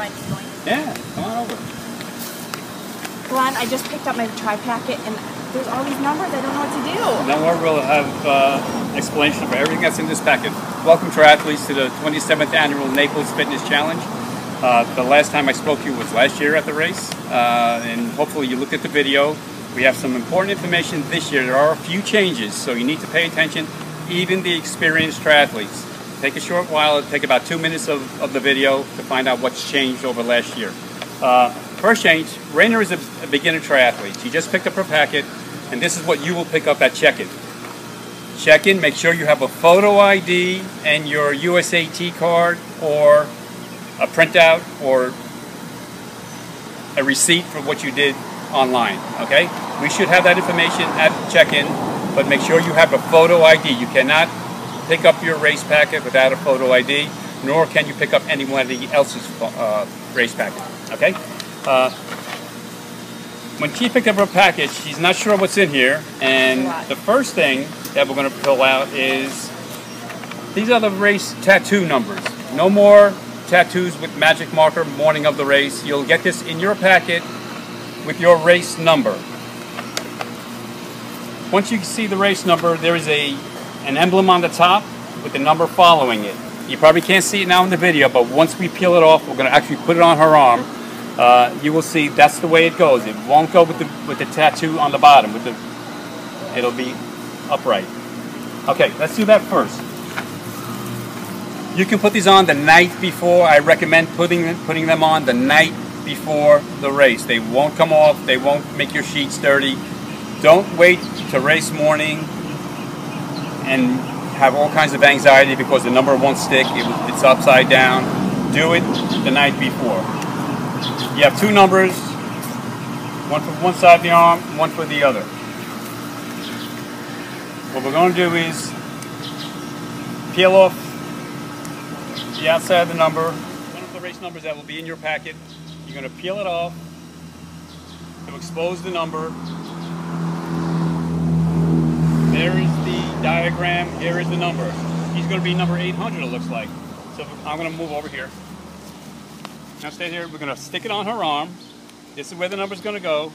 mind just going? Yeah, come on over. Glenn, I just picked up my tri-packet and there's all these numbers. I don't know what to do. Don't worry, we'll have explanation for everything that's in this packet. Welcome, triathletes, to the 27th Annual Naples Fitness Challenge. The last time I spoke to you was last year at the race, and hopefully you looked at the video. We have some important information this year. There are a few changes, so you need to pay attention, even the experienced triathletes. Take a short while, it'll take about 2 minutes of the video to find out what's changed over last year. First change, Rainer is a beginner triathlete. She just picked up her packet, and this is what you will pick up at check-in. Check-in, make sure you have a photo ID and your USAT card or a printout or a receipt for what you did online, okay? We should have that information at check-in, but make sure you have a photo ID. You cannot pick up your race packet without a photo ID, nor can you pick up anybody else's race packet, okay? When she picked up her package, she's not sure what's in here, and the first thing that we're going to pull out is these are the race tattoo numbers. No more tattoos with magic marker morning of the race. You'll get this in your packet with your race number. Once you see the race number, there is an emblem on the top with the number following it. You probably can't see it now in the video, but once we peel it off, we're going to actually put it on her arm. You will see that's the way it goes. It won't go with the tattoo on the bottom. It'll be upright. Okay, let's do that first. You can put these on the night before. I recommend putting them on the night before the race. They won't come off. They won't make your sheets dirty. Don't wait to race morning and have all kinds of anxiety because the number won't stick. It's upside down. Do it the night before. You have two numbers, one for one side of the arm, one for the other. What we're going to do is peel off the outside of the number, one of the race numbers that will be in your packet. You're going to peel it off to expose the number. There is the diagram, here is the number. He's going to be number 800, it looks like. So I'm going to move over here. Now stay here, we're going to stick it on her arm. This is where the number's going to go.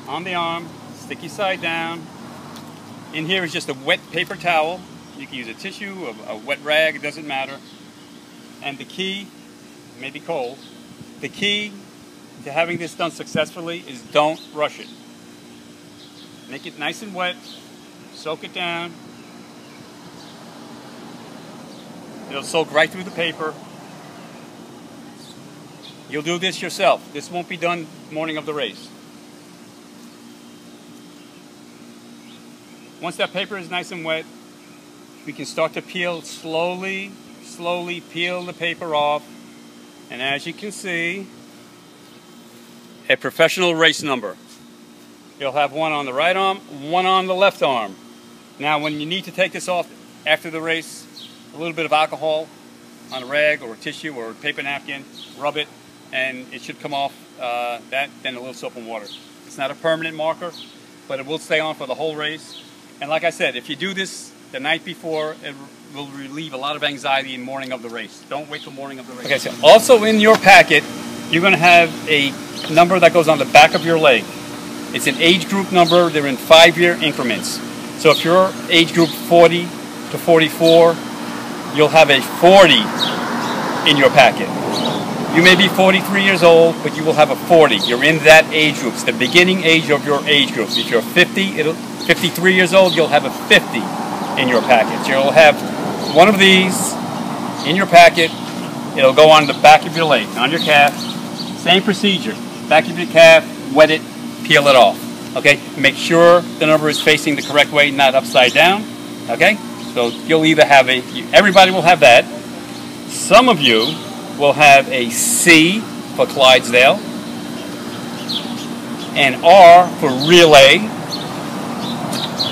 On the arm, sticky side down. In here is just a wet paper towel. You can use a tissue, a wet rag, it doesn't matter. And the key, it may be cold, the key to having this done successfully is don't rush it. Make it nice and wet, soak it down. It'll soak right through the paper. You'll do this yourself. This won't be done morning of the race. Once that paper is nice and wet, we can start to peel slowly peel the paper off. And as you can see, a professional race number. You'll have one on the right arm, one on the left arm. Now when you need to take this off after the race, a little bit of alcohol on a rag or a tissue or a paper napkin, rub it, and it should come off then a little soap and water. It's not a permanent marker, but it will stay on for the whole race. And like I said, if you do this the night before, it will relieve a lot of anxiety in the morning of the race. Don't wait till morning of the race. Okay, so also in your packet, you're going to have a number that goes on the back of your leg. It's an age group number. They're in 5-year increments. So if you're age group 40 to 44, you'll have a 40 in your packet. You may be 43 years old, but you will have a 40. You're in that age group. It's the beginning age of your age group. If you're 53 years old, you'll have a 50 in your packet. You'll have one of these in your packet. It'll go on the back of your leg, on your calf. Same procedure. Back of your calf, wet it, peel it off. Okay? Make sure the number is facing the correct way, not upside down. Okay? So you'll either have everybody will have that. Some of you will have a C for Clydesdale, an R for Relay,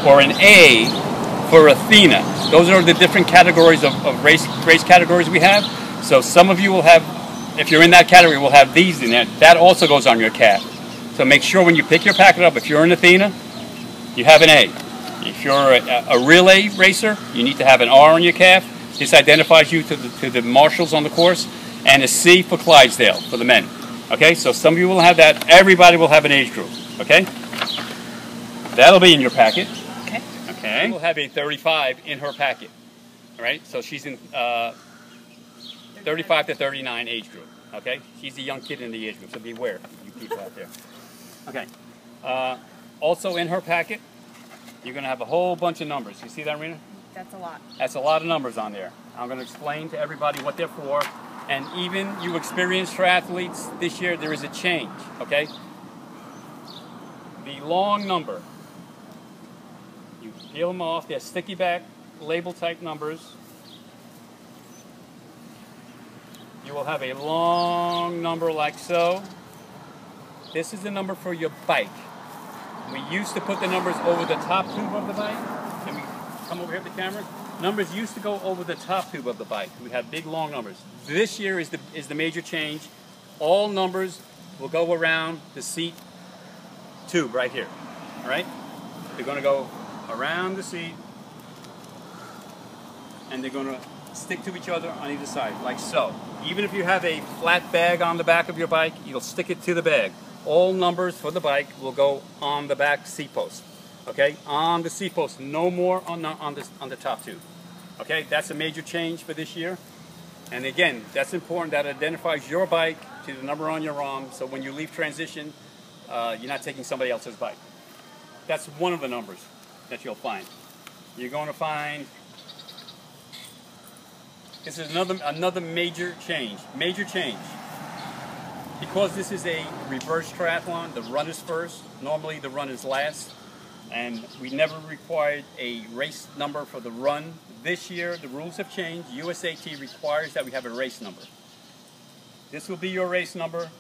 or an A for Athena. Those are the different categories of race categories we have. So some of you will have, if you're in that category, will have these in there. That also goes on your calf. So make sure when you pick your packet up, if you're an Athena, you have an A. If you're a relay racer, you need to have an R on your calf. This identifies you to the marshals on the course. and a C for Clydesdale for the men. Okay, so some of you will have that. Everybody will have an age group. Okay, that'll be in your packet. Okay. Okay, we'll have a 35 in her packet. All right, so she's in 35 to 39 age group. Okay, she's a young kid in the age group, so beware, you people out there. Okay, also in her packet, you're going to have a whole bunch of numbers. You see that, Rena? That's a lot. That's a lot of numbers on there. I'm going to explain to everybody what they're for. And even you experienced triathletes, this year there is a change, okay? The long number, you peel them off, they're sticky back label type numbers. You will have a long number like so. This is the number for your bike. We used to put the numbers over the top tube of the bike. Can we come over here to the camera? Numbers used to go over the top tube of the bike. We have big long numbers. This year is the major change. All numbers will go around the seat tube right here. All right? They're going to go around the seat, and they're going to stick to each other on either side, like so. Even if you have a flat bag on the back of your bike, you'll stick it to the bag. All numbers for the bike will go on the back seat post. Okay, on the seat post, no more on the top tube. Okay, that's a major change for this year. And again, that's important. That identifies your bike to the number on your arm, so when you leave transition, you're not taking somebody else's bike. That's one of the numbers that you'll find. You're going to find, this is another major change. Major change. Because this is a reverse triathlon, the run is first. Normally the run is last. And we never required a race number for the run. This year, the rules have changed. USAT requires that we have a race number. This will be your race number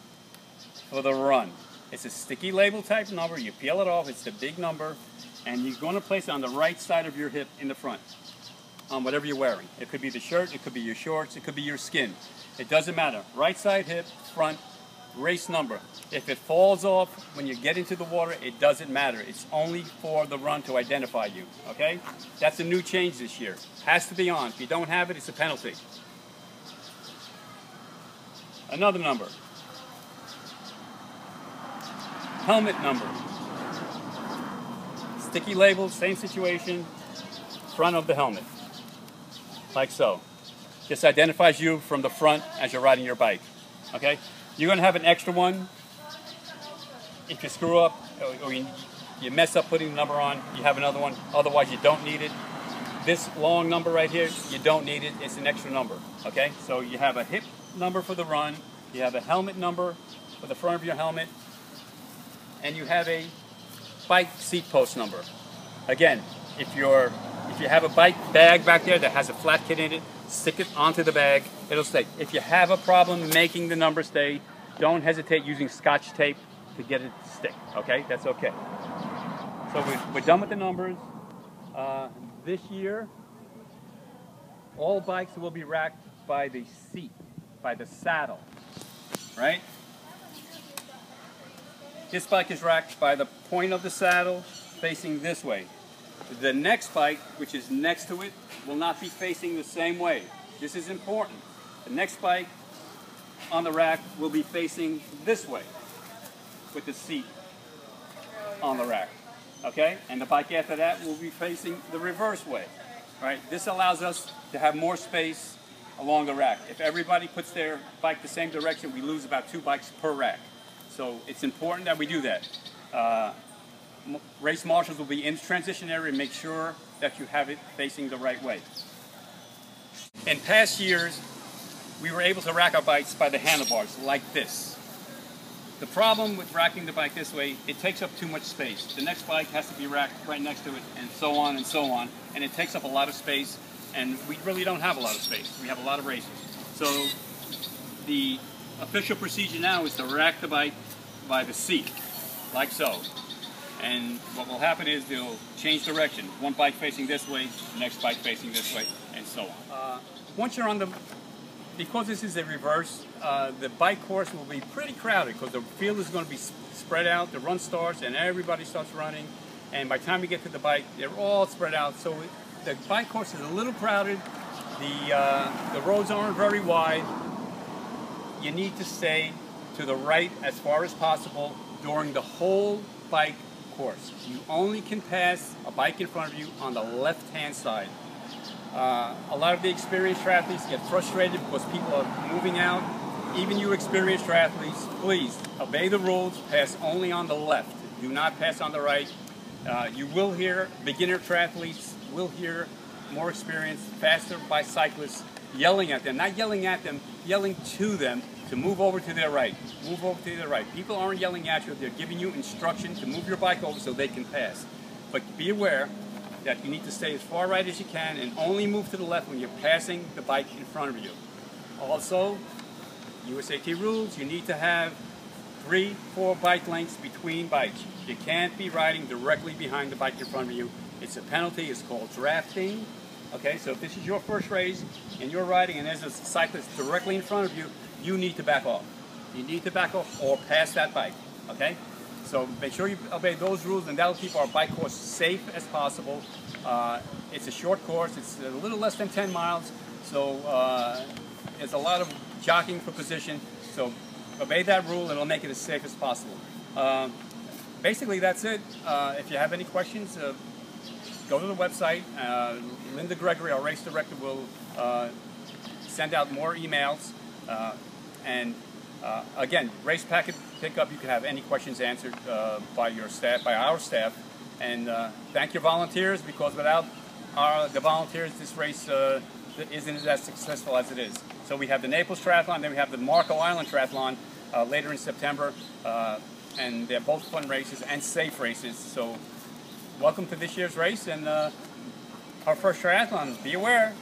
for the run. It's a sticky label type number. You peel it off. It's the big number. And you're going to place it on the right side of your hip in the front on whatever you're wearing. It could be the shirt. It could be your shorts. It could be your skin. It doesn't matter. Right side hip, front, race number. If it falls off when you get into the water, it doesn't matter. It's only for the run to identify you, okay? That's a new change this year. Has to be on. If you don't have it, it's a penalty. Another number. Helmet number. Sticky label, same situation, front of the helmet. Like so. Just identifies you from the front as you're riding your bike, okay? You're going to have an extra one. If you screw up or you mess up putting the number on, you have another one. Otherwise, you don't need it. This long number right here, you don't need it. It's an extra number, okay? So you have a hip number for the run. You have a helmet number for the front of your helmet. And you have a bike seat post number. Again, if you have a bike bag back there that has a flat kit in it, stick it onto the bag, it'll stay. If you have a problem making the number stay, don't hesitate using Scotch tape to get it to stick, okay? That's okay. So we're done with the numbers. This year, all bikes will be racked by the seat, by the saddle, right? This bike is racked by the point of the saddle facing this way. The next bike, which is next to it, will not be facing the same way. This is important. The next bike on the rack will be facing this way with the seat on the rack. Okay? And the bike after that will be facing the reverse way. Right? This allows us to have more space along the rack. If everybody puts their bike the same direction, we lose about 2 bikes per rack. So it's important that we do that. Race marshals will be in the transition area and make sure that you have it facing the right way. In past years, we were able to rack our bikes by the handlebars like this. The problem with racking the bike this way, it takes up too much space. The next bike has to be racked right next to it, and so on and so on, and it takes up a lot of space, and we really don't have a lot of space. We have a lot of races. So the official procedure now is to rack the bike by the seat, like so. And what will happen is they'll change direction. One bike facing this way, the next bike facing this way, and so on. Once you're on the, because this is a reverse, the bike course will be pretty crowded because the field is going to be spread out. The run starts and everybody starts running. And by the time you get to the bike, they're all spread out. So the bike course is a little crowded. The roads aren't very wide. you need to stay to the right as far as possible during the whole bike course. You only can pass a bike in front of you on the left-hand side. A lot of the experienced triathletes get frustrated because people are moving out. Even you experienced triathletes, please obey the rules, pass only on the left. Do not pass on the right. You will hear beginner triathletes, will hear more experienced, faster bicyclists yelling at them, not yelling at them, yelling to them to move over to their right, move over to their right. People aren't yelling at you, they're giving you instruction to move your bike over so they can pass. But be aware that you need to stay as far right as you can and only move to the left when you're passing the bike in front of you. Also, USAT rules, you need to have 3-4 bike lengths between bikes. You can't be riding directly behind the bike in front of you. It's a penalty, it's called drafting. Okay, so if this is your first race and you're riding and there's a cyclist directly in front of you, you need to back off. You need to back off or pass that bike, okay? So make sure you obey those rules, and that'll keep our bike course safe as possible. It's a short course, it's a little less than 10 miles, so there's a lot of jockeying for position, so obey that rule and it'll make it as safe as possible. Basically that's it. If you have any questions, go to the website. Linda Gregory, our race director, will send out more emails. Again, race packet pickup, you can have any questions answered by your staff, by our staff. And thank your volunteers, because without the volunteers, this race isn't as successful as it is. So we have the Naples Triathlon, then we have the Marco Island Triathlon later in September. And they're both fun races and safe races. So welcome to this year's race and our first triathlon. Be aware.